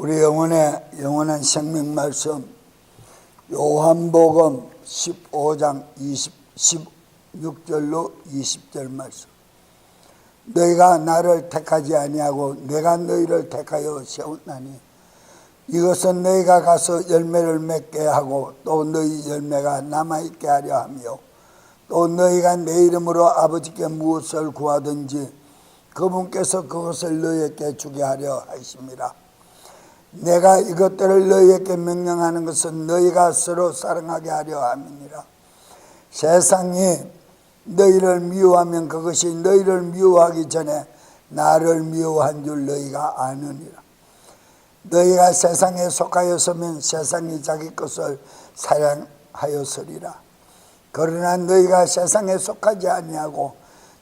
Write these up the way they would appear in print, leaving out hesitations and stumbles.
우리 영원한 생명 말씀 요한복음 15장 16절로 20절 말씀. 너희가 나를 택하지 아니하고 내가 너희를 택하여 세웠나니 이것은 너희가 가서 열매를 맺게 하고 또 너희 열매가 남아있게 하려 하며 또 너희가 내 이름으로 아버지께 무엇을 구하든지 그분께서 그것을 너희에게 주게 하려 하심이라. 내가 이것들을 너희에게 명령하는 것은 너희가 서로 사랑하게 하려 함이니라. 세상이 너희를 미워하면 그것이 너희를 미워하기 전에 나를 미워한 줄 너희가 아느니라. 너희가 세상에 속하였으면 세상이 자기 것을 사랑하였으리라. 그러나 너희가 세상에 속하지 아니하고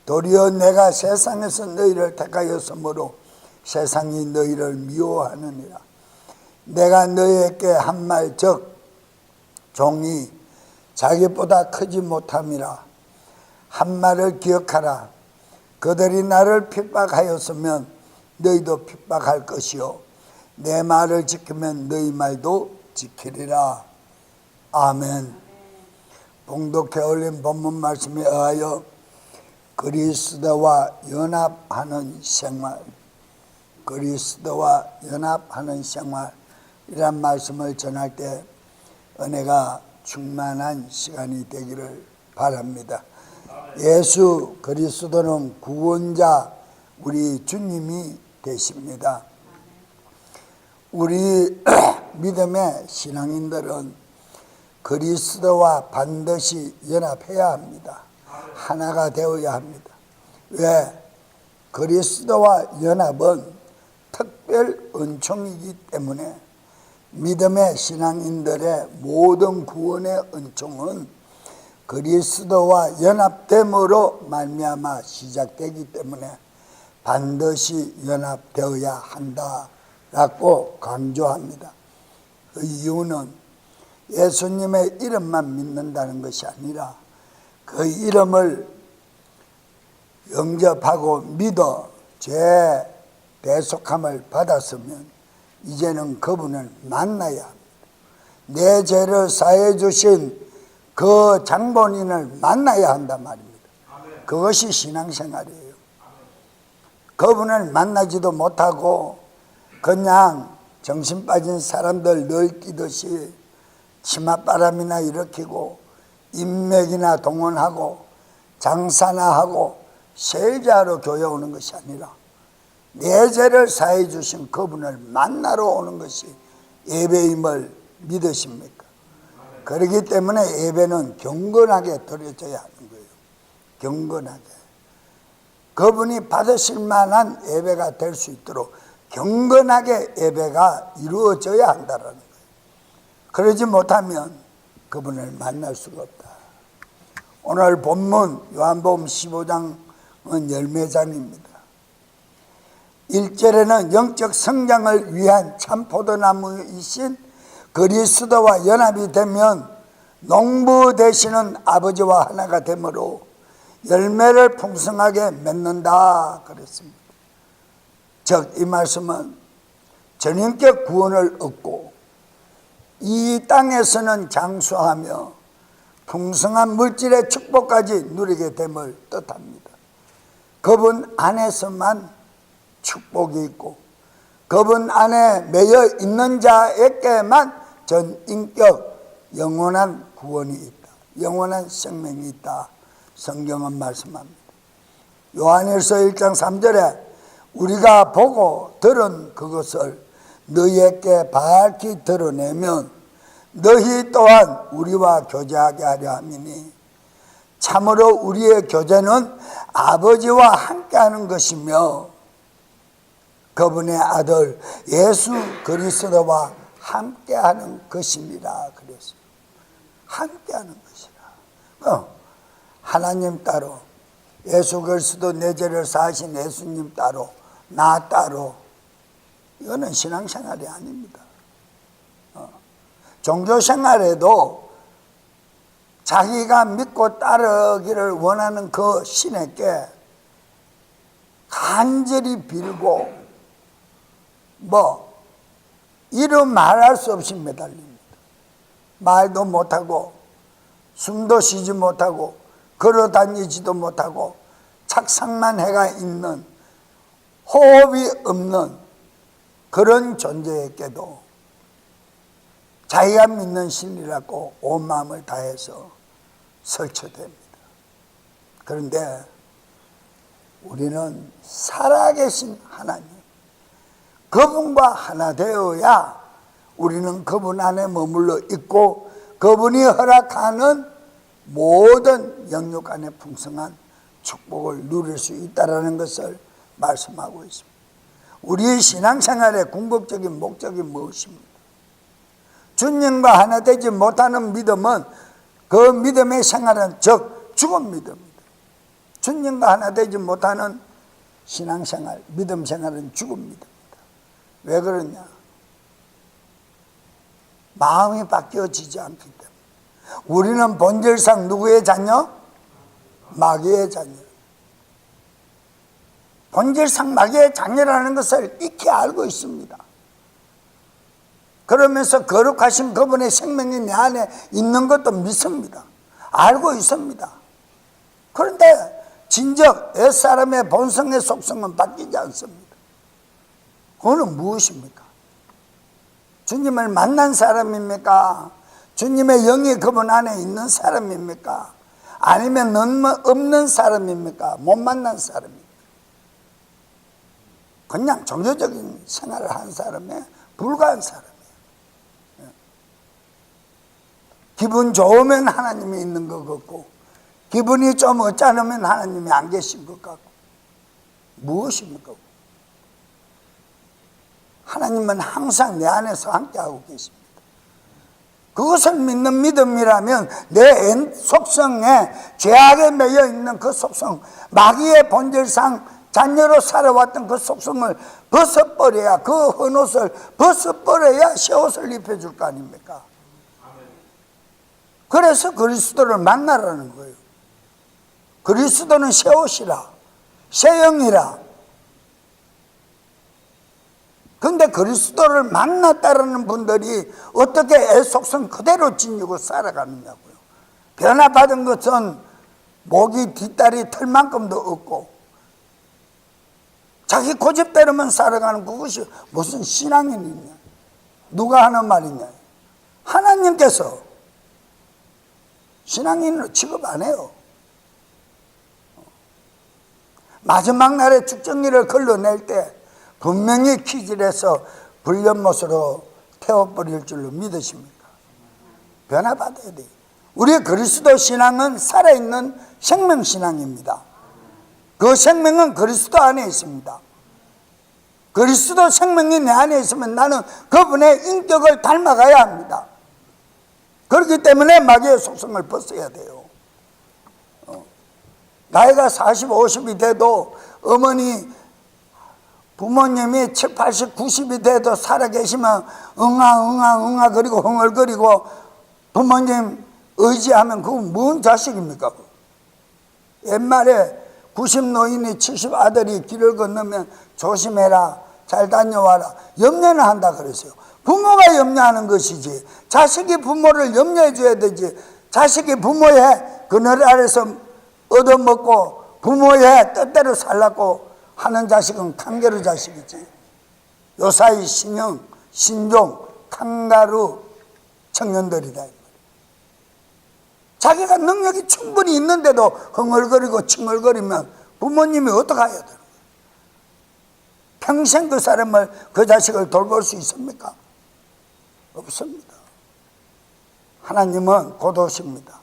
도리어 내가 세상에서 너희를 택하였으므로 세상이 너희를 미워하느니라. 내가 너희에게 한 말 즉 종이 자기보다 크지 못함이라. 한 말을 기억하라. 그들이 나를 핍박하였으면 너희도 핍박할 것이요 내 말을 지키면 너희 말도 지키리라. 아멘. 봉독해 올린 본문 말씀에 의하여 그리스도와 연합하는 생활, 그리스도와 연합하는 생활이란 말씀을 전할 때 은혜가 충만한 시간이 되기를 바랍니다. 예수 그리스도는 구원자, 우리 주님이 되십니다. 우리 믿음의 신앙인들은 그리스도와 반드시 연합해야 합니다. 하나가 되어야 합니다. 왜? 그리스도와 연합은 특별 은총이기 때문에 믿음의 신앙인들의 모든 구원의 은총은 그리스도와 연합됨으로 말미암아 시작되기 때문에 반드시 연합되어야 한다라고 강조합니다. 그 이유는 예수님의 이름만 믿는다는 것이 아니라 그 이름을 영접하고 믿어 죄 대속함을 받았으면 이제는 그분을 만나야 합니다. 내 죄를 사해 주신 그 장본인을 만나야 한단 말입니다. 그것이 신앙생활이에요. 그분을 만나지도 못하고 그냥 정신 빠진 사람들 널뛰듯이 치맛바람이나 일으키고 인맥이나 동원하고 장사나 하고 세자로 교회 오는 것이 아니라 내 죄를 사해 주신 그분을 만나러 오는 것이 예배임을 믿으십니까? 그렇기 때문에 예배는 경건하게 드려져야 하는 거예요. 경건하게. 그분이 받으실 만한 예배가 될 수 있도록 경건하게 예배가 이루어져야 한다는 거예요. 그러지 못하면 그분을 만날 수가 없다. 오늘 본문 요한복음 15장은 열매장입니다. 1절에는 영적 성장을 위한 참 포도나무이신 그리스도와 연합이 되면 농부 되시는 아버지와 하나가 되므로 열매를 풍성하게 맺는다 그랬습니다. 즉 이 말씀은 전인격 구원을 얻고 이 땅에서는 장수하며 풍성한 물질의 축복까지 누리게 됨을 뜻합니다. 그분 안에서만 축복이 있고 그분 안에 매여 있는 자에게만 전인격 영원한 구원이 있다. 영원한 생명이 있다. 성경은 말씀합니다. 요한일서 1장 3절에 우리가 보고 들은 그것을 너희에게 밝히 드러내면 너희 또한 우리와 교제하게 하려 함이니 참으로 우리의 교제는 아버지와 함께하는 것이며 그분의 아들 예수 그리스도와 함께하는 것입니다. 그래서 함께하는 것이라. 하나님 따로 예수 그리스도 내 죄를 사하신 예수님 따로 나 따로 이거는 신앙생활이 아닙니다. 종교생활에도 자기가 믿고 따르기를 원하는 그 신에게 간절히 빌고 이루 말할 수 없이 매달립니다. 말도 못하고 숨도 쉬지 못하고 걸어 다니지도 못하고 착상만 해가 있는, 호흡이 없는 그런 존재에게도 자기가 믿는 신이라고 온 마음을 다해서 설쳐댑니다. 그런데 우리는 살아계신 하나님, 그분과 하나 되어야 우리는 그분 안에 머물러 있고 그분이 허락하는 모든 영육 안에 풍성한 축복을 누릴 수 있다는 것을 말씀하고 있습니다. 우리의 신앙생활의 궁극적인 목적이 무엇입니까? 주님과 하나 되지 못하는 믿음은, 그 믿음의 생활은 즉 죽은 믿음입니다. 주님과 하나 되지 못하는 신앙생활, 믿음 생활은 죽은 믿음입니다. 왜 그러냐? 마음이 바뀌어지지 않기 때문에. 우리는 본질상 누구의 자녀? 마귀의 자녀. 본질상 마귀의 자녀라는 것을 익히 알고 있습니다. 그러면서 거룩하신 그분의 생명이 내 안에 있는 것도 믿습니다. 알고 있습니다. 그런데 진즉 옛사람의 본성의 속성은 바뀌지 않습니다. 그거는 무엇입니까? 주님을 만난 사람입니까? 주님의 영이 그분 안에 있는 사람입니까? 아니면 없는 사람입니까? 못 만난 사람입니까? 그냥 종교적인 생활을 한 사람에 불과한 사람이에요. 기분 좋으면 하나님이 있는 것 같고, 기분이 좀 어쩌면 하나님이 안 계신 것 같고. 무엇입니까? 하나님은 항상 내 안에서 함께하고 계십니다. 그것을 믿는 믿음이라면 내 속성에 죄악에 매여 있는 그 속성, 마귀의 본질상 자녀로 살아왔던 그 속성을 벗어버려야, 그 헌옷을 벗어버려야 새 옷을 입혀줄 거 아닙니까? 그래서 그리스도를 만나라는 거예요. 그리스도는 새 옷이라, 새 영이라. 근데 그리스도를 만났다라는 분들이 어떻게 애 속성 그대로 지니고 살아가느냐고요. 변화받은 것은 목이 뒷다리 털만큼도 없고 자기 고집대로만 살아가는, 그것이 무슨 신앙인이냐? 누가 하는 말이냐? 하나님께서 신앙인으로 취급 안 해요. 마지막 날에 축정일을 걸러낼 때 분명히 키질해서 불련못으로 태워버릴 줄로 믿으십니까? 변화받아야 돼요. 우리 그리스도 신앙은 살아있는 생명신앙입니다. 그 생명은 그리스도 안에 있습니다. 그리스도 생명이 내 안에 있으면 나는 그분의 인격을 닮아가야 합니다. 그렇기 때문에 마귀의 속성을 벗어야 돼요. 나이가 40, 50이 돼도 어머니, 부모님이 7, 80, 90이 돼도 살아계시면 응아 그리고 흥얼거리고 부모님 의지하면 그건 뭔 자식입니까? 옛말에 90 노인이 70 아들이 길을 건너면 조심해라, 잘 다녀와라, 염려는 한다 그랬어요. 부모가 염려하는 것이지 자식이 부모를 염려해 줘야 되지. 자식이 부모의 그늘 아래서 얻어먹고 부모의 뜻대로 살라고 하는 자식은 칸게루 자식이지. 요사이 신형, 신종, 칸가루 청년들이다. 자기가 능력이 충분히 있는데도 흥얼거리고 칭얼거리면 부모님이 어떡해야 되는 거예요? 평생 그 사람을, 그 자식을 돌볼 수 있습니까? 없습니다. 하나님은 곧 오십니다.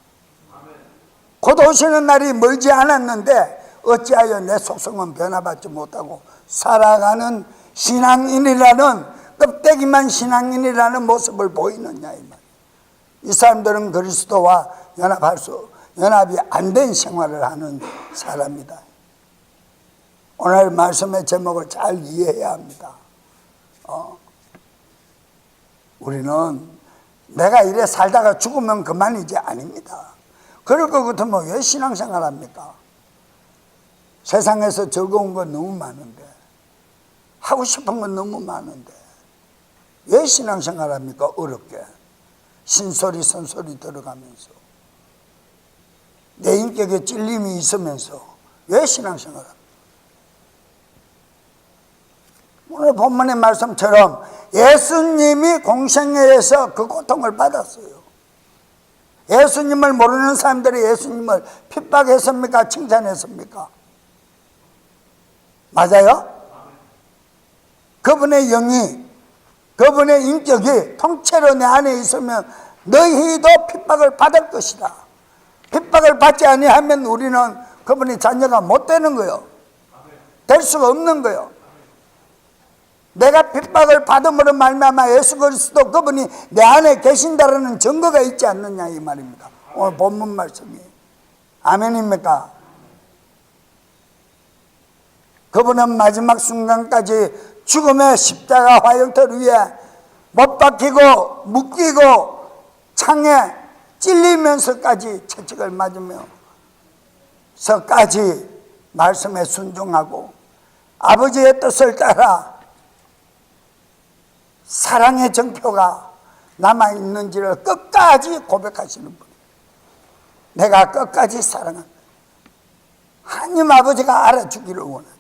곧 오시는 날이 멀지 않았는데 어찌하여 내 속성은 변화받지 못하고 살아가는 신앙인이라는, 껍데기만 신앙인이라는 모습을 보이느냐 이 말이에요. 이 사람들은 그리스도와 연합이 안 된 생활을 하는 사람이다. 오늘 말씀의 제목을 잘 이해해야 합니다. 우리는 내가 이래 살다가 죽으면 그만이지 아닙니다. 그럴 것 같으면 왜 신앙생활 합니까? 세상에서 즐거운 건 너무 많은데, 하고 싶은 건 너무 많은데 왜 신앙생활 합니까? 어렵게 신소리 선소리 들어가면서 내 인격에 찔림이 있으면서 왜 신앙생활 합니까? 오늘 본문의 말씀처럼 예수님이 공생애에서 그 고통을 받았어요. 예수님을 모르는 사람들이 예수님을 핍박했습니까? 칭찬했습니까? 맞아요? 그분의 영이, 그분의 인격이 통째로 내 안에 있으면 너희도 핍박을 받을 것이다. 핍박을 받지 아니하면 우리는 그분의 자녀가 못 되는 거예요. 될 수가 없는 거예요. 내가 핍박을 받음으로 말미암아 예수 그리스도 그분이 내 안에 계신다라는 증거가 있지 않느냐 이 말입니다. 오늘 본문 말씀이 아멘입니까? 그분은 마지막 순간까지 죽음의 십자가 화형틀 위에 못 박히고 묶이고 창에 찔리면서까지 채찍을 맞으면서까지 말씀에 순종하고 아버지의 뜻을 따라 사랑의 정표가 남아있는지를 끝까지 고백하시는 분이에요. 내가 끝까지 사랑한다. 하나님 아버지가 알아주기를 원해요.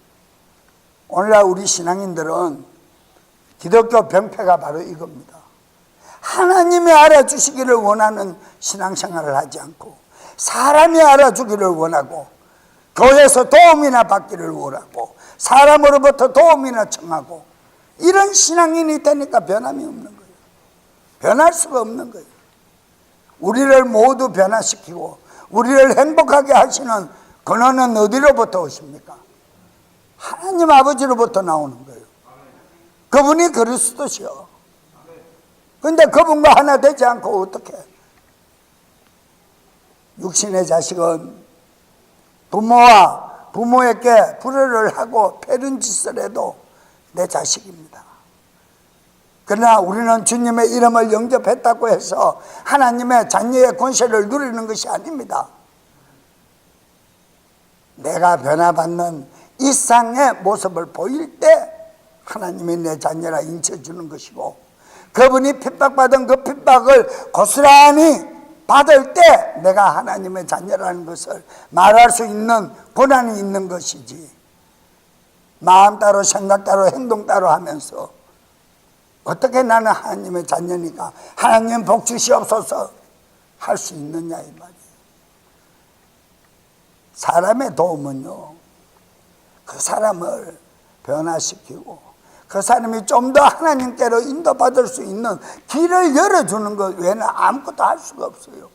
오늘날 우리 신앙인들은 기독교 병폐가 바로 이겁니다. 하나님이 알아주시기를 원하는 신앙생활을 하지 않고 사람이 알아주기를 원하고 교회에서 도움이나 받기를 원하고 사람으로부터 도움이나 청하고 이런 신앙인이 되니까 변함이 없는 거예요. 변할 수가 없는 거예요. 우리를 모두 변화시키고 우리를 행복하게 하시는 근원은 어디로부터 오십니까? 하나님 아버지로부터 나오는 거예요. 그분이 그리스도시요. 그런데 그분과 하나 되지 않고 어떻게? 육신의 자식은 부모와 부모에게 불효를 하고 패른 짓을 해도 내 자식입니다. 그러나 우리는 주님의 이름을 영접했다고 해서 하나님의 자녀의 권세를 누리는 것이 아닙니다. 내가 변화받는 이상의 모습을 보일 때 하나님이 내 자녀라 인쳐주는 것이고 그분이 핍박받은 그 핍박을 고스란히 받을 때 내가 하나님의 자녀라는 것을 말할 수 있는 권한이 있는 것이지 마음 따로 생각 따로 행동 따로 하면서 어떻게 나는 하나님의 자녀니까 하나님 복 주시옵소서 할 수 있느냐 이 말이에요. 사람의 도움은요 그 사람을 변화시키고 그 사람이 좀 더 하나님께로 인도받을 수 있는 길을 열어주는 것 외에는 아무것도 할 수가 없어요.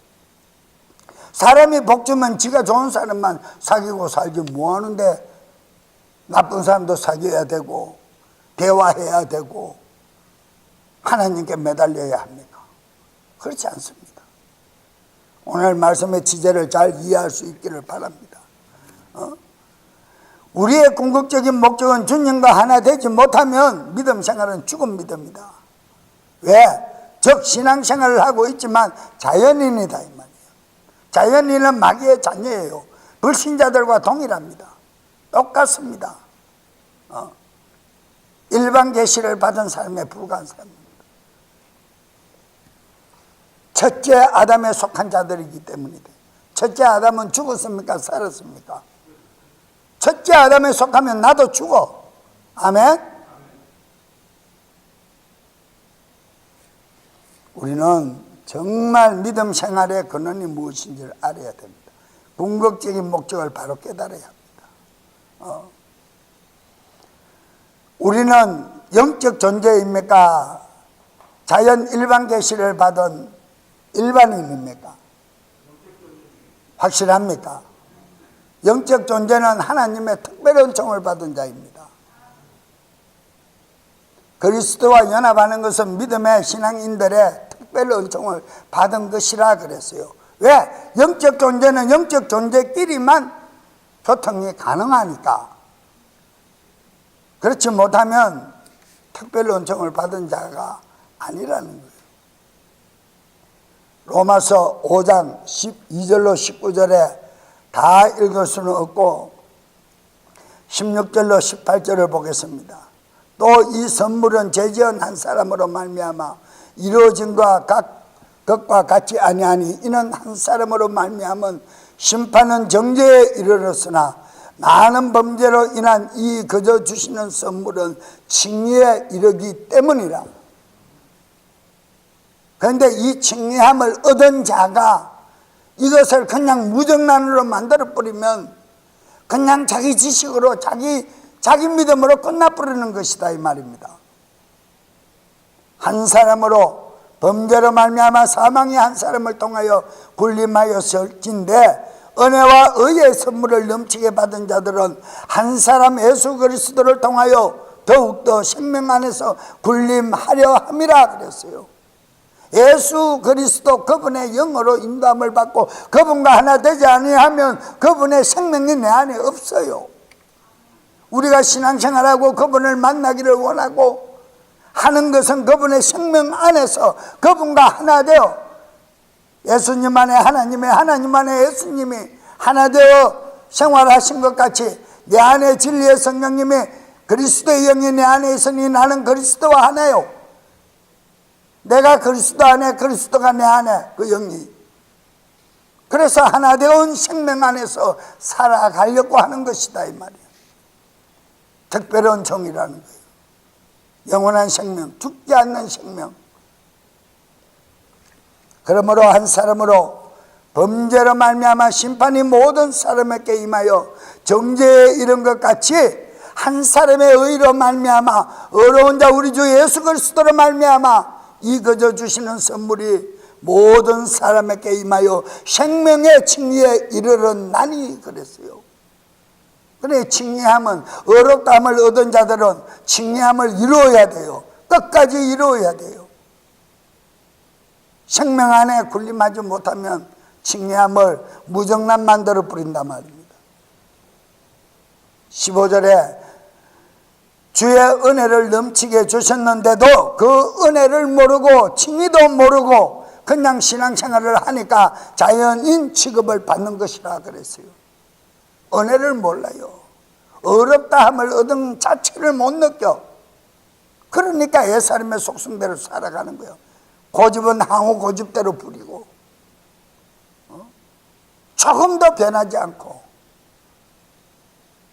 사람이 복 주면 지가 좋은 사람만 사귀고 살지 뭐 하는데 나쁜 사람도 사귀어야 되고 대화해야 되고 하나님께 매달려야 합니까? 그렇지 않습니다. 오늘 말씀의 지제를 잘 이해할 수 있기를 바랍니다. 우리의 궁극적인 목적은 주님과 하나 되지 못하면 믿음 생활은 죽은 믿음이다. 왜? 즉 신앙생활을 하고 있지만 자연인이다 이 말이에요. 자연인은 마귀의 자녀예요. 불신자들과 동일합니다. 똑같습니다. 일반 계시를 받은 사람에 불과한 사람입니다. 첫째 아담에 속한 자들이기 때문이다. 첫째 아담은 죽었습니까? 살았습니까? 첫째 아담에 속하면 나도 죽어. 아멘? 우리는 정말 믿음 생활의 근원이 무엇인지를 알아야 됩니다. 궁극적인 목적을 바로 깨달아야 합니다. 우리는 영적 존재입니까? 자연 일반 계시를 받은 일반인입니까? 확실합니까? 영적 존재는 하나님의 특별한 은총을 받은 자입니다. 그리스도와 연합하는 것은 믿음의 신앙인들의 특별한 은총을 받은 것이라 그랬어요. 왜? 영적 존재는 영적 존재끼리만 소통이 가능하니까. 그렇지 못하면 특별한 은총을 받은 자가 아니라는 거예요. 로마서 5장 12절로 19절에 다 읽을 수는 없고 16절로 18절을 보겠습니다. 또 이 선물은 죄지은 한 사람으로 말미암아 이루어진 것과 같지 아니하니 이는 한 사람으로 말미암은 심판은 정죄에 이르렀으나 많은 범죄로 인한 이 거저 주시는 선물은 칭의에 이르기 때문이라. 그런데 이 칭의함을 얻은 자가 이것을 그냥 무정란으로 만들어 버리면 그냥 자기 지식으로 자기 믿음으로 끝나버리는 것이다 이 말입니다. 한 사람으로 범죄로 말미암아 사망이 한 사람을 통하여 군림하였을진데 은혜와 의의 선물을 넘치게 받은 자들은 한 사람 예수 그리스도를 통하여 더욱더 생명 안에서 군림하려 함이라 그랬어요. 예수 그리스도 그분의 영으로 인도함을 받고 그분과 하나 되지 아니하면 그분의 생명이 내 안에 없어요. 우리가 신앙생활하고 그분을 만나기를 원하고 하는 것은 그분의 생명 안에서 그분과 하나 되어 예수님 안에 하나님 안에 예수님이 하나 되어 생활하신 것 같이 내 안에 진리의 성령님이 그리스도의 영이 내 안에 있으니 나는 그리스도와 하나요. 내가 그리스도 안에 그리스도가 내 안에 그 영이. 그래서 하나 되어온 생명 안에서 살아가려고 하는 것이다 이 말이에요. 특별한 종이라는 거예요. 영원한 생명, 죽지 않는 생명. 그러므로 한 사람으로 범죄로 말미암아 심판이 모든 사람에게 임하여 정죄에 이른 것 같이 한 사람의 의로 말미암아 어려운 자 우리 주 예수 그리스도로 말미암아 이 거저 주시는 선물이 모든 사람에게 임하여 생명의 칭의에 이르렀나니 그랬어요. 그래 칭의함은 어렵다함을 얻은 자들은 칭의함을 이루어야 돼요. 끝까지 이루어야 돼요. 생명 안에 군림하지 못하면 칭의함을 무정란 만들어 버린단 말입니다. 15절에 주의 은혜를 넘치게 주셨는데도 그 은혜를 모르고 칭의도 모르고 그냥 신앙생활을 하니까 자연인 취급을 받는 것이라 그랬어요. 은혜를 몰라요. 어렵다 함을 얻은 자체를 못 느껴. 그러니까 옛사람의 속성대로 살아가는 거예요. 고집은 항우 고집대로 부리고 조금 더 변하지 않고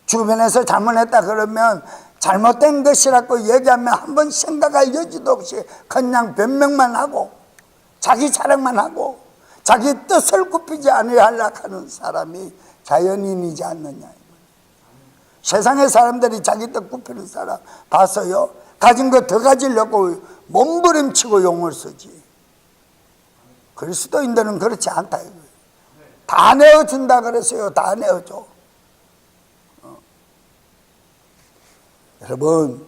주변에서 잘못했다 그러면 잘못된 것이라고 얘기하면 한번 생각할 여지도 없이 그냥 변명만 하고 자기 자랑만 하고 자기 뜻을 굽히지 않으려 하는 사람이 자연인이지 않느냐. 세상의 사람들이 자기 뜻 굽히는 사람 봤어요? 가진 거 더 가지려고 몸부림치고 용을 쓰지. 그리스도인들은 그렇지 않다 이거예요. 다 내어준다 그랬어요. 다 내어줘. 여러분,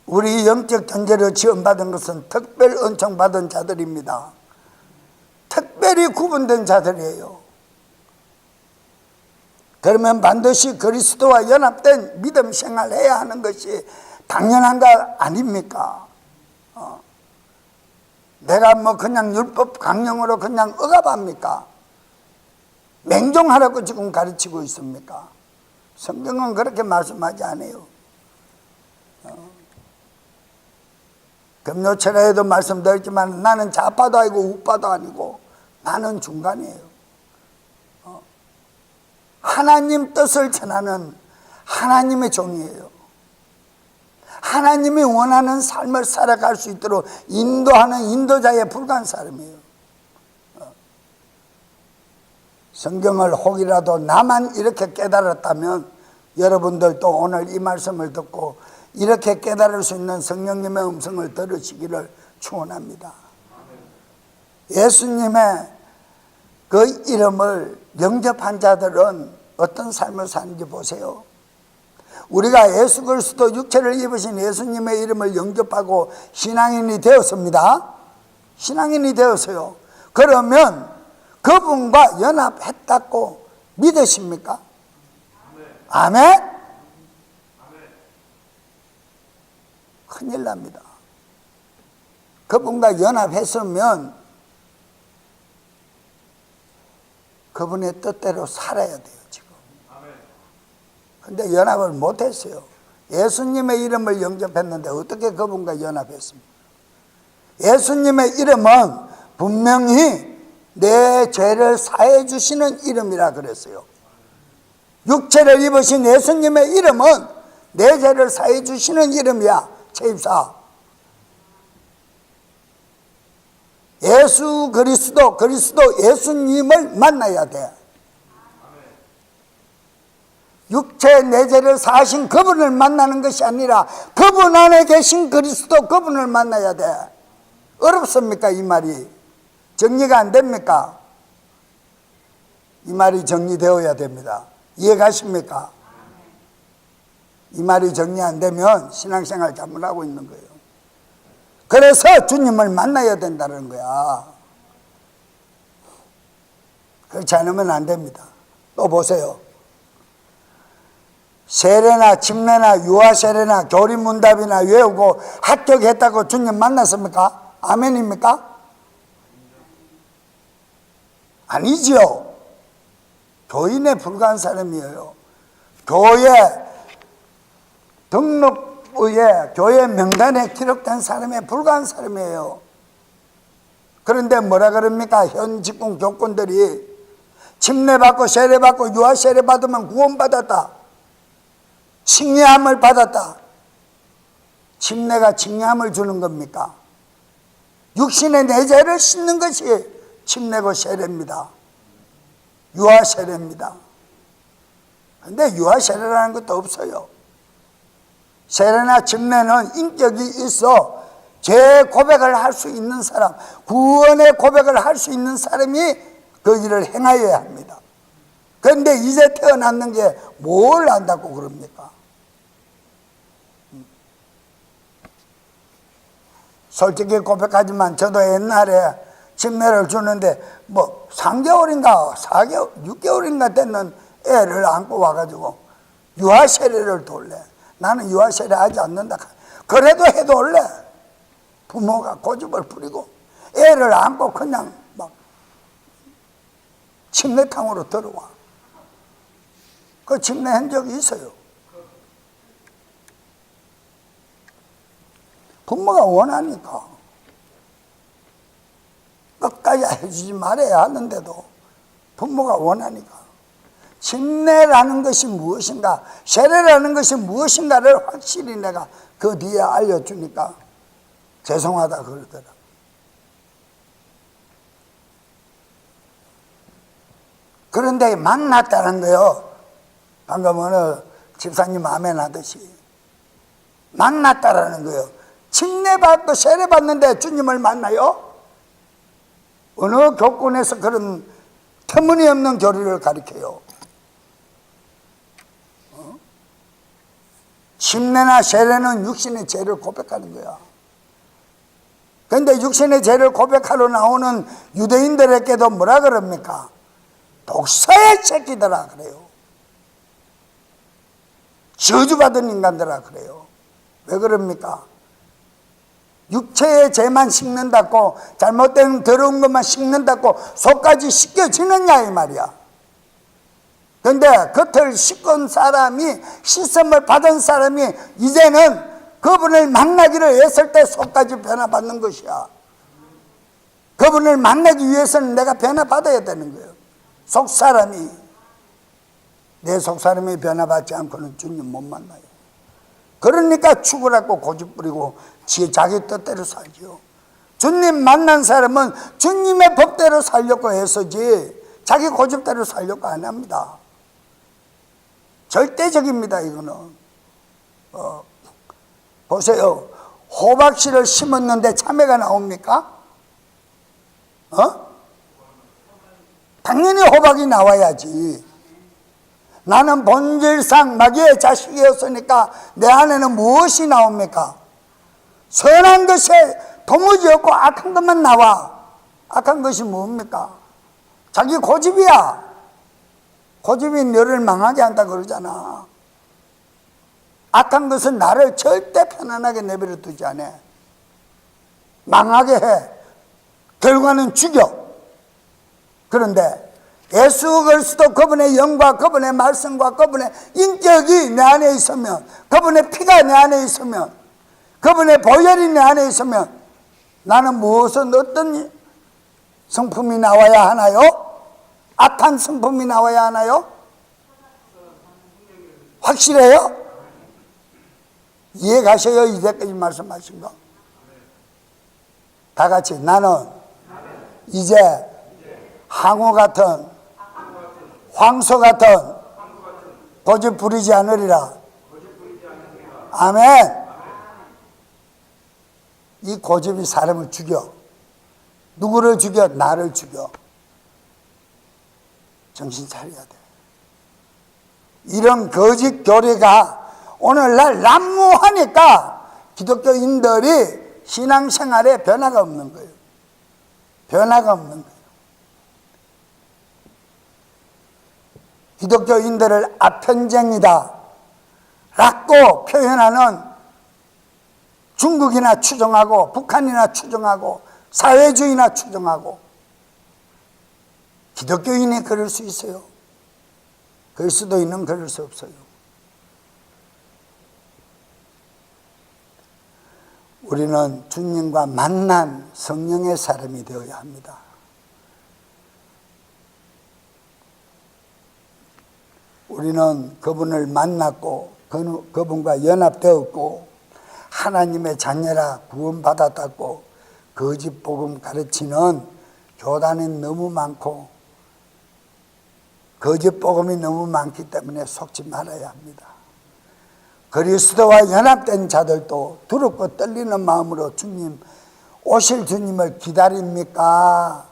우리 영적 존재로 지원받은 것은 특별 은총 받은 자들입니다. 특별히 구분된 자들이에요. 그러면 반드시 그리스도와 연합된 믿음 생활해야 하는 것이 당연한 거 아닙니까? 내가 뭐 그냥 율법 강령으로 그냥 억압합니까? 맹종하라고 지금 가르치고 있습니까? 성경은 그렇게 말씀하지 않아요. 금요철에도 말씀드렸지만 나는 좌파도 아니고 우파도 아니고 나는 중간이에요. 하나님 뜻을 전하는 하나님의 종이에요. 하나님이 원하는 삶을 살아갈 수 있도록 인도하는 인도자에 불과한 사람이에요. 성경을 혹이라도 나만 이렇게 깨달았다면 여러분들도 오늘 이 말씀을 듣고 이렇게 깨달을 수 있는 성령님의 음성을 들으시기를 축원합니다. 예수님의 그 이름을 영접한 자들은 어떤 삶을 사는지 보세요. 우리가 예수 그리스도 육체를 입으신 예수님의 이름을 영접하고 신앙인이 되었습니다. 신앙인이 되었어요. 그러면 그분과 연합했다고 믿으십니까? 아멘? 큰일 납니다. 그분과 연합했으면 그분의 뜻대로 살아야 돼요, 지금. 근데 연합을 못했어요. 예수님의 이름을 영접했는데 어떻게 그분과 연합했습니까? 예수님의 이름은 분명히 내 죄를 사해 주시는 이름이라 그랬어요. 육체를 입으신 예수님의 이름은 내 죄를 사해 주시는 이름이야. 최입사. 예수 그리스도 예수님을 만나야 돼. 육체의 내 죄를 사하신 그분을 만나는 것이 아니라 그분 안에 계신 그리스도 그분을 만나야 돼. 어렵습니까 이 말이? 정리가 안 됩니까? 이 말이 정리되어야 됩니다. 이해가십니까? 이 말이 정리 안 되면 신앙생활 잘못하고 있는 거예요. 그래서 주님을 만나야 된다는 거야. 그렇지 않으면 안 됩니다. 또 보세요. 세례나 침례나 유아세례나 교리문답이나 외우고 합격했다고 주님 만났습니까? 아멘입니까? 아니지요. 교인에 불과한 사람이에요. 교회 등록부에 교회 명단에 기록된 사람에 불과한 사람이에요. 그런데 뭐라 그럽니까? 현 집권 교권들이 침례받고 세례받고 유아세례 받으면 구원받았다, 칭례함을 받았다. 침례가 칭례함을 주는 겁니까? 육신의 내 죄를 씻는 것이 침례고 세례입니다. 유아세례입니다. 그런데 유아세례라는 것도 없어요. 세례나 침례는 인격이 있어 죄 고백을 할 수 있는 사람, 구원의 고백을 할 수 있는 사람이 그 일을 행하여야 합니다. 그런데 이제 태어났는 게 뭘 안다고 그럽니까? 솔직히 고백하지만 저도 옛날에 침례를 주는데 뭐 3개월인가 4개월, 6개월인가 됐는 애를 안고 와가지고 유아세례를 돌래. 나는 유아세례 하지 않는다. 그래도 해돌래. 부모가 고집을 부리고 애를 안고 그냥 막 침례탕으로 들어와. 그 침례한 적이 있어요. 부모가 원하니까 끝까지 해주지 말아야 하는데도 부모가 원하니까. 침례라는 것이 무엇인가, 세례라는 것이 무엇인가를 확실히 내가 그 뒤에 알려주니까 죄송하다 그러더라. 그런데 만났다는 거요. 방금 어느 집사님 아멘 하듯이 만났다라는 거예요. 침례받고 세례받는데 주님을 만나요? 어느 교권에서 그런 터무니없는 교리를 가르쳐요? 침례나 세례는 육신의 죄를 고백하는 거야. 그런데 육신의 죄를 고백하러 나오는 유대인들에게도 뭐라 그럽니까? 독사의 새끼들아 그래요. 저주받은 인간들아 그래요. 왜 그럽니까? 육체의 죄만 씻는다고, 잘못된 더러운 것만 씻는다고 속까지 씻겨지느냐 이 말이야. 그런데 겉을 씻은 사람이, 씻음을 받은 사람이 이제는 그분을 만나기를 했을 때 속까지 변화받는 것이야. 그분을 만나기 위해서는 내가 변화받아야 되는 거예요. 속사람이, 내 속사람이 변화받지 않고는 주님 못 만나요. 그러니까 죽으라고 고집부리고 자기 뜻대로 살죠. 주님 만난 사람은 주님의 법대로 살려고 해서지 자기 고집대로 살려고 안 합니다. 절대적입니다 이거는. 보세요. 호박씨를 심었는데 참외가 나옵니까? 당연히 호박이 나와야지. 나는 본질상 마귀의 자식이었으니까 내 안에는 무엇이 나옵니까? 선한 것이 도무지 없고 악한 것만 나와. 악한 것이 뭡니까? 자기 고집이야. 고집이 너를 망하게 한다 그러잖아. 악한 것은 나를 절대 편안하게 내버려 두지 않아. 망하게 해. 결과는 죽여. 그런데 예수 그리스도 그분의 영과 그분의 말씀과 그분의 인격이 내 안에 있으면, 그분의 피가 내 안에 있으면, 그분의 보혈이 내 안에 있으면 나는 무엇은 어떤 성품이 나와야 하나요? 악한 성품이 나와야 하나요? 확실해요? 이해 가셔요? 이제까지 말씀하신 거. 다 같이 나는 이제 항우 같은 황소 같은 고집 부리지 않으리라. 아멘. 이 고집이 사람을 죽여. 누구를 죽여? 나를 죽여. 정신 차려야 돼. 이런 거짓 교리가 오늘날 난무하니까 기독교인들이 신앙생활에 변화가 없는 거예요. 변화가 없는 거예요. 기독교인들을 아편쟁이다 라고 표현하는 중국이나 추정하고 북한이나 추정하고 사회주의나 추정하고, 기독교인이 그럴 수 있어요? 그럴 수도 있는, 그럴 수 없어요. 우리는 주님과 만난 성령의 사람이 되어야 합니다. 우리는 그분을 만났고 그분과 연합되었고 하나님의 자녀라 구원받았다고 거짓 복음 가르치는 교단이 너무 많고 거짓 복음이 너무 많기 때문에 속지 말아야 합니다. 그리스도와 연합된 자들도 두렵고 떨리는 마음으로 주님 오실 주님을 기다립니까?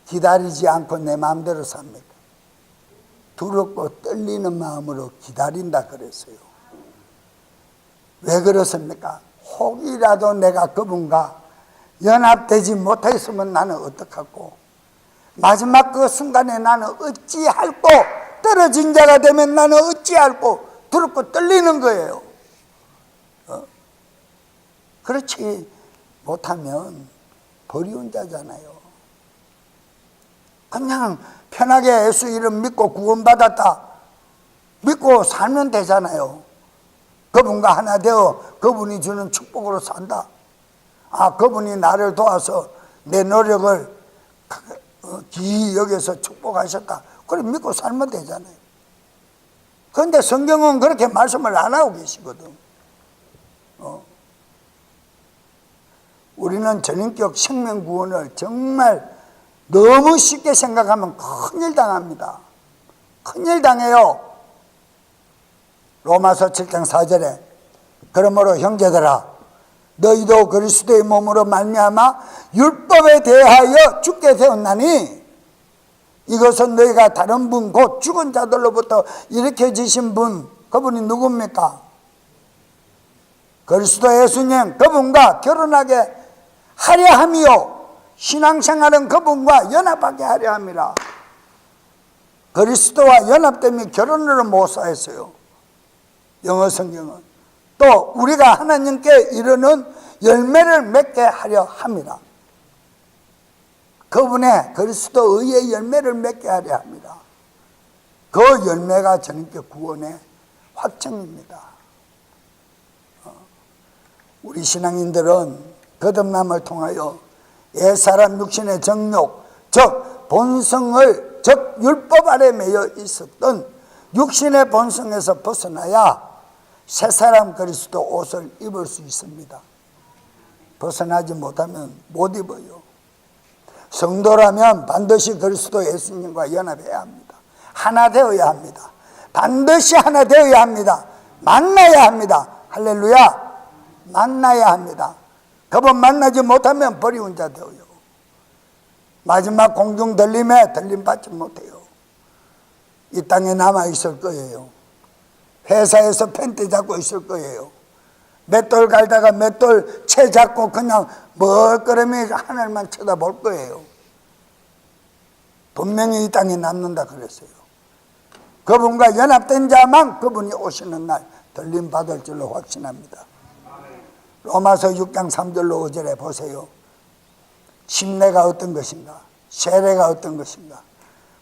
기다리지 않고 내 마음대로 삽니까? 두렵고 떨리는 마음으로 기다린다 그랬어요. 왜 그렇습니까? 혹이라도 내가 그분과 연합되지 못했으면 나는 어떡하고, 마지막 그 순간에 나는 어찌할꼬, 떨어진 자가 되면 나는 어찌할꼬 두렵고 떨리는 거예요. 그렇지 못하면 버리운 자잖아요. 그냥 편하게 예수 이름 믿고 구원받았다 믿고 살면 되잖아요. 그분과 하나 되어 그분이 주는 축복으로 산다. 아, 그분이 나를 도와서 내 노력을 기이 여겨서 축복하셨다. 그래 믿고 살면 되잖아요. 그런데 성경은 그렇게 말씀을 안 하고 계시거든. 우리는 전인격 생명구원을 정말 너무 쉽게 생각하면 큰일 당합니다. 큰일 당해요. 로마서 7장 4절에 그러므로 형제들아 너희도 그리스도의 몸으로 말미암아 율법에 대하여 죽게 되었나니 이것은 너희가 다른 분 곧 죽은 자들로부터 일으켜지신 분, 그분이 누굽니까? 그리스도 예수님, 그분과 결혼하게 하려 함이요 신앙생활은 그분과 연합하게 하려 함이라. 그리스도와 연합되면 결혼을 못 사했어요. 영어 성경은 또 우리가 하나님께 이르는 열매를 맺게 하려 함이라. 그분의 그리스도 의의 열매를 맺게 하려 합니다. 그 열매가 전인격 구원의 확정입니다. 우리 신앙인들은 거듭남을 통하여 옛사람 육신의 정욕, 즉 본성을, 즉 율법 아래 매여 있었던 육신의 본성에서 벗어나야 새사람 그리스도 옷을 입을 수 있습니다. 벗어나지 못하면 못 입어요. 성도라면 반드시 그리스도 예수님과 연합해야 합니다. 하나 되어야 합니다. 반드시 하나 되어야 합니다. 만나야 합니다. 할렐루야. 만나야 합니다. 그분 만나지 못하면 버리운 자 되어요. 마지막 공중 들림에 들림받지 못해요. 이 땅에 남아있을 거예요. 회사에서 펜트 잡고 있을 거예요. 맷돌 갈다가 맷돌 채 잡고 그냥 멀끄러미 하늘만 쳐다볼 거예요. 분명히 이 땅에 남는다 그랬어요. 그분과 연합된 자만 그분이 오시는 날 들림받을 줄로 확신합니다. 로마서 6장 3절로 5절에 보세요. 침례가 어떤 것인가? 세례가 어떤 것인가?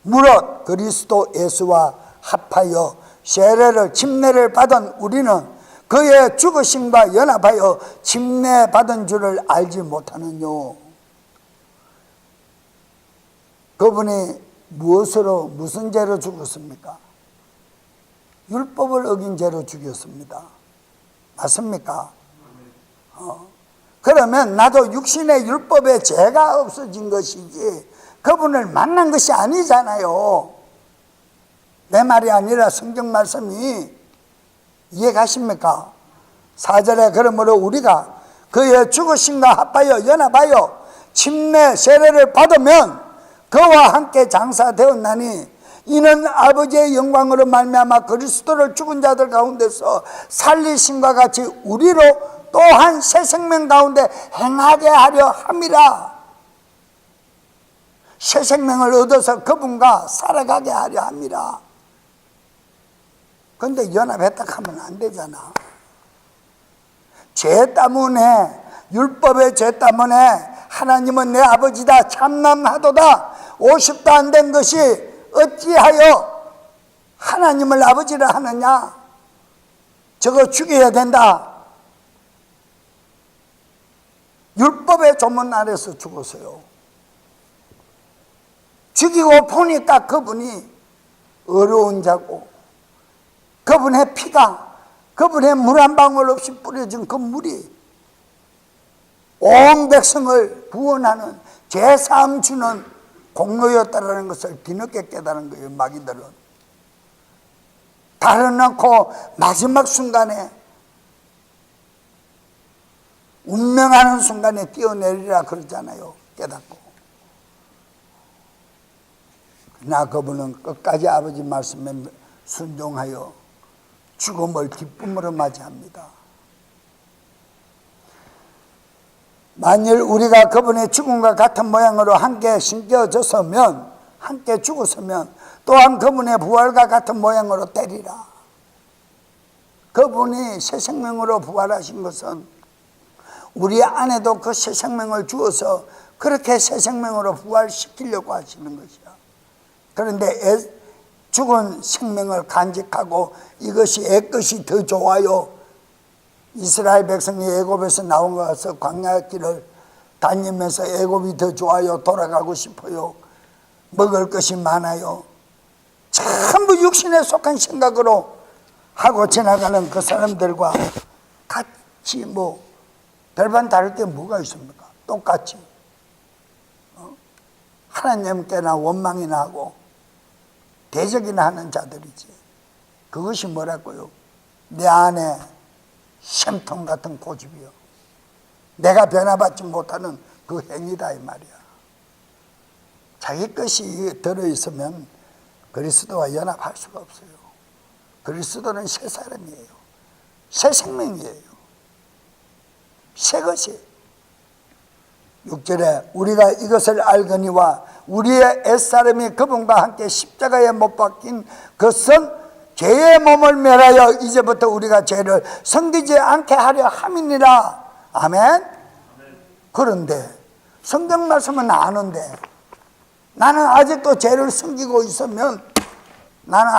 무릇 그리스도 예수와 합하여 세례를 침례를 받은 우리는 그의 죽으심과 연합하여 침례 받은 줄을 알지 못하느뇨. 그분이 무슨 죄로 죽었습니까? 율법을 어긴 죄로 죽였습니다. 맞습니까? 그러면 나도 육신의 율법에 죄가 없어진 것이지 그분을 만난 것이 아니잖아요. 내 말이 아니라 성경 말씀이 이해가십니까? 4절에 그러므로 우리가 그의 죽으심과 합하여 연합하여 침례 세례를 받으면 그와 함께 장사되었나니 이는 아버지의 영광으로 말미암아 그리스도를 죽은 자들 가운데서 살리심과 같이 우리로 또한 새 생명 가운데 행하게 하려 함이라. 새 생명을 얻어서 그분과 살아가게 하려 함이라. 그런데 연합했다 하면 안 되잖아. 죄 때문에, 율법의 죄 때문에 하나님은 내 아버지다 참남하도다 50도 안 된 것이 어찌하여 하나님을 아버지라 하느냐. 저거 죽여야 된다. 율법의 조문 아래서 죽었어요. 죽이고 보니까 그분이 어려운 자고 그분의 피가, 그분의 물 한 방울 없이 뿌려진 그 물이 온 백성을 구원하는 죄사함 주는 공로였다라는 것을 뒤늦게 깨달은 거예요. 마귀들은 달아놓고 마지막 순간에 운명하는 순간에 뛰어내리라 그러잖아요. 깨닫고. 나 그분은 끝까지 아버지 말씀에 순종하여 죽음을 기쁨으로 맞이합니다. 만일 우리가 그분의 죽음과 같은 모양으로 함께 심겨졌으면, 함께 죽었으면 또한 그분의 부활과 같은 모양으로 되리라. 그분이 새 생명으로 부활하신 것은 우리 안에도 그 새 생명을 주어서 그렇게 새 생명으로 부활시키려고 하시는 것이야. 그런데 죽은 생명을 간직하고 이것이 애것이 더 좋아요. 이스라엘 백성이 애굽에서 나온 것 같아서 광야 길을 다니면서 애굽이 더 좋아요. 돌아가고 싶어요. 먹을 것이 많아요. 전부 육신에 속한 생각으로 하고 지나가는 그 사람들과 같이 별반 다를 게 뭐가 있습니까? 똑같이 하나님께나 원망이나 하고 대적이나 하는 자들이지. 그것이 뭐라고요? 내 안에 샘통 같은 고집이요. 내가 변화받지 못하는 그 행위다 이 말이야. 자기 것이 들어있으면 그리스도와 연합할 수가 없어요. 그리스도는 새 사람이에요. 새 생명이에요. 새 것이. 6절에 우리가 이것을 알거니와 우리의 옛사람이 그분과 함께 십자가에 못 박힌 것은 죄의 몸을 멸하여 이제부터 우리가 죄를 섬기지 않게 하려 함이니라. 아멘? 그런데 성경 말씀은 아는데 나는 아직도 죄를 섬기고 있으면 나는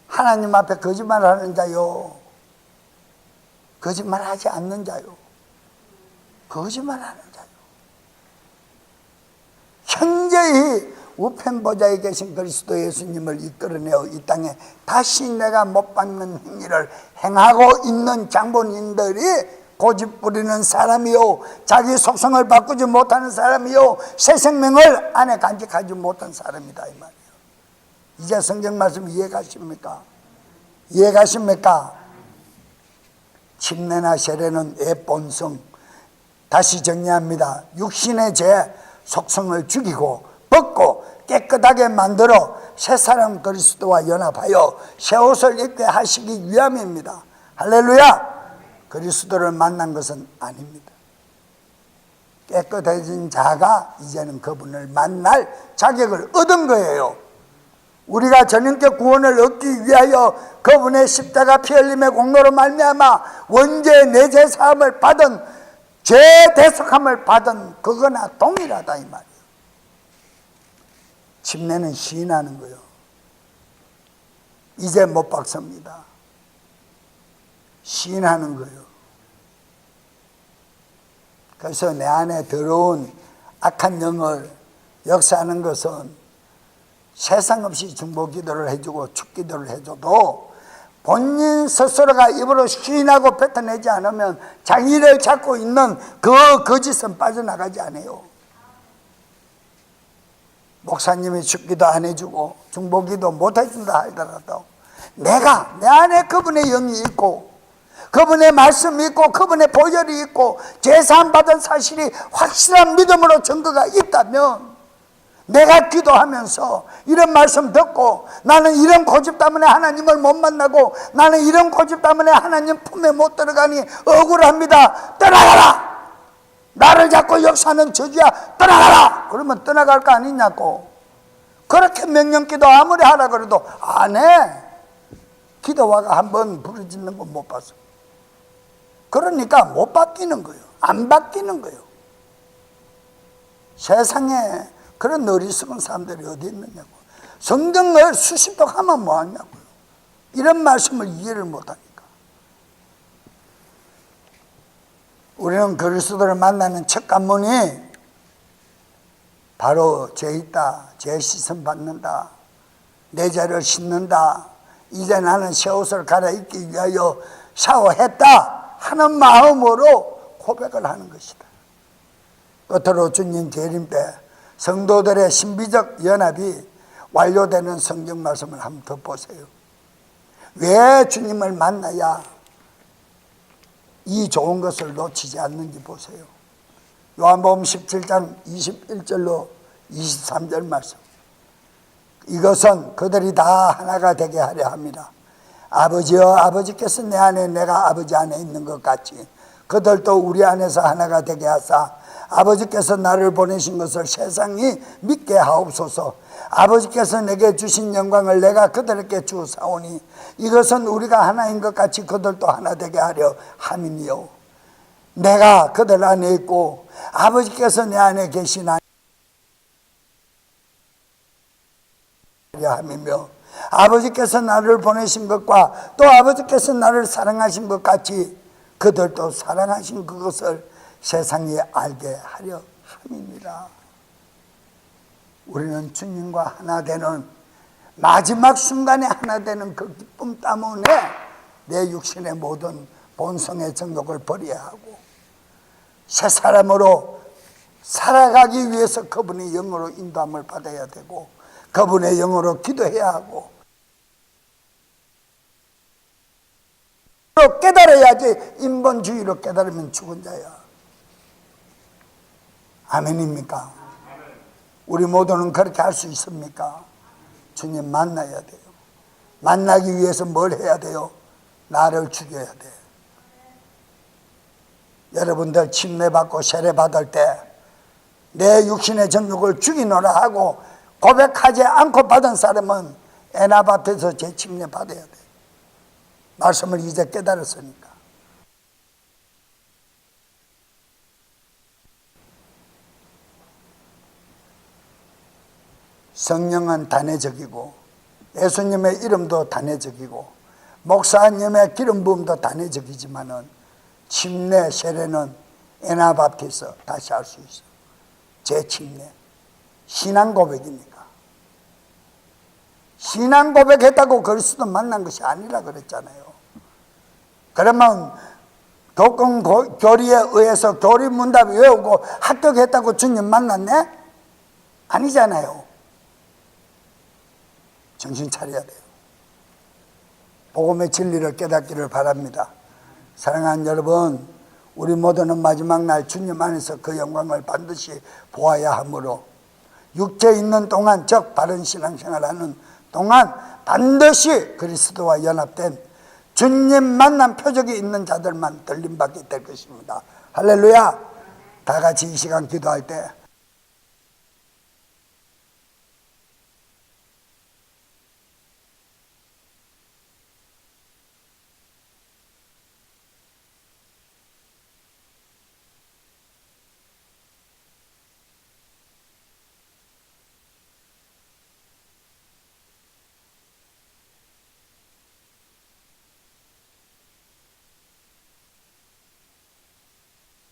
하나님 앞에 거짓말하는 자요. 거짓말하지 않는 자요. 거짓말하는 자요. 현재의 우편 보좌에 계신 그리스도 예수님을 이끌어내어 이 땅에 다시 내가 못 박는 행위를 행하고 있는 장본인들이 고집 부리는 사람이요, 자기 속성을 바꾸지 못하는 사람이요, 새 생명을 안에 간직하지 못한 사람이다 이 말이에요. 이제 성경 말씀 이해가십니까? 이해가십니까? 침례나 세례는 애 본성, 다시 정리합니다. 육신의 죄 속성을 죽이고 벗고 깨끗하게 만들어 새사람 그리스도와 연합하여 새 옷을 입게 하시기 위함입니다. 할렐루야. 그리스도를 만난 것은 아닙니다. 깨끗해진 자가 이제는 그분을 만날 자격을 얻은 거예요. 우리가 전인격 구원을 얻기 위하여 그분의 십자가 피 흘림의 공로로 말미암아 원죄 내죄 사함을 받은, 죄 대속함을 받은 그거나 동일하다 이 말이에요. 침례는 시인하는 거예요. 이제 못 박습니다. 시인하는 거예요. 그래서 내 안에 더러운 악한 영을 역사하는 것은 세상 없이 중보 기도를 해주고 축 기도를 해줘도 본인 스스로가 입으로 시인하고 뱉어내지 않으면 자기를 잡고 있는 그 거짓은 빠져나가지 않아요. 목사님이 축기도 안 해주고 중보기도 못 해준다 하더라도 내가 내 안에 그분의 영이 있고 그분의 말씀이 있고 그분의 보혈이 있고 제사함 받은 사실이 확실한 믿음으로 증거가 있다면 내가 기도하면서 이런 말씀 듣고 나는 이런 고집 때문에 하나님을 못 만나고 나는 이런 고집 때문에 하나님 품에 못 들어가니 억울합니다. 떠나가라! 나를 잡고 역사하는 저주야, 떠나가라! 그러면 떠나갈 거 아니냐고. 그렇게 명령기도 아무리 하라 그래도 안 해. 기도화가 한번 부르짖는 건 못 봤어. 그러니까 못 바뀌는 거예요. 안 바뀌는 거예요. 세상에 그런 어리석은 사람들이 어디 있느냐고. 성경을 수십 번 하면 뭐하냐고요. 이런 말씀을 이해를 못하니까. 우리는 그리스도를 만나는 첫 관문이 바로 죄 있다, 죄 씻음 받는다, 내 죄를 씻는다, 이제 나는 새 옷을 갈아입기 위하여 샤워했다 하는 마음으로 고백을 하는 것이다. 끝으로 주님 재림 때 성도들의 신비적 연합이 완료되는 성경 말씀을 한번 더 보세요. 왜 주님을 만나야 이 좋은 것을 놓치지 않는지 보세요. 요한복음 17장 21절로 23절 말씀. 이것은 그들이 다 하나가 되게 하려 합니다. 아버지여, 아버지께서 내 안에 내가 아버지 안에 있는 것 같이 그들도 우리 안에서 하나가 되게 하사 아버지께서 나를 보내신 것을 세상이 믿게 하옵소서. 아버지께서 내게 주신 영광을 내가 그들에게 주사오니 이것은 우리가 하나인 것 같이 그들도 하나 되게 하려 함이니요. 내가 그들 안에 있고 아버지께서 내 안에 계시나 함이며 아버지께서 나를 보내신 것과 또 아버지께서 나를 사랑하신 것 같이 그들도 사랑하신 그것을 세상이 알게 하려 함이니라. 우리는 주님과 하나 되는 마지막 순간에 하나 되는 그 기쁨 때문에 내 육신의 모든 본성의 정욕을 버려야 하고 새 사람으로 살아가기 위해서 그분의 영으로 인도함을 받아야 되고 그분의 영으로 기도해야 하고 깨달아야지. 인본주의로 깨달으면 죽은 자야. 아멘입니까? 우리 모두는 그렇게 할 수 있습니까? 주님 만나야 돼요. 만나기 위해서 뭘 해야 돼요? 나를 죽여야 돼. 여러분들 침례받고 세례받을 때 내 육신의 정욕을 죽이노라 하고 고백하지 않고 받은 사람은 에나밭에서 재침례 받아야 돼. 말씀을 이제 깨달았으니까. 성령은 단회적이고 예수님의 이름도 단회적이고 목사님의 기름 부음도 단회적이지만은 침례 세례는 에나바티스 다시 할 수 있어. 재침례 신앙 고백이니까. 신앙 고백했다고 그리스도 만난 것이 아니라 그랬잖아요. 그러면 교권 교리에 의해서 교리 문답 외우고 합격했다고 주님 만났네? 아니잖아요. 정신 차려야 돼요. 복음의 진리를 깨닫기를 바랍니다. 사랑하는 여러분, 우리 모두는 마지막 날 주님 안에서 그 영광을 반드시 보아야 하므로 육체 있는 동안, 즉 바른 신앙생활하는 동안 반드시 그리스도와 연합된 주님 만난 표적이 있는 자들만 들림받게 될 것입니다. 할렐루야. 다 같이 이 시간 기도할 때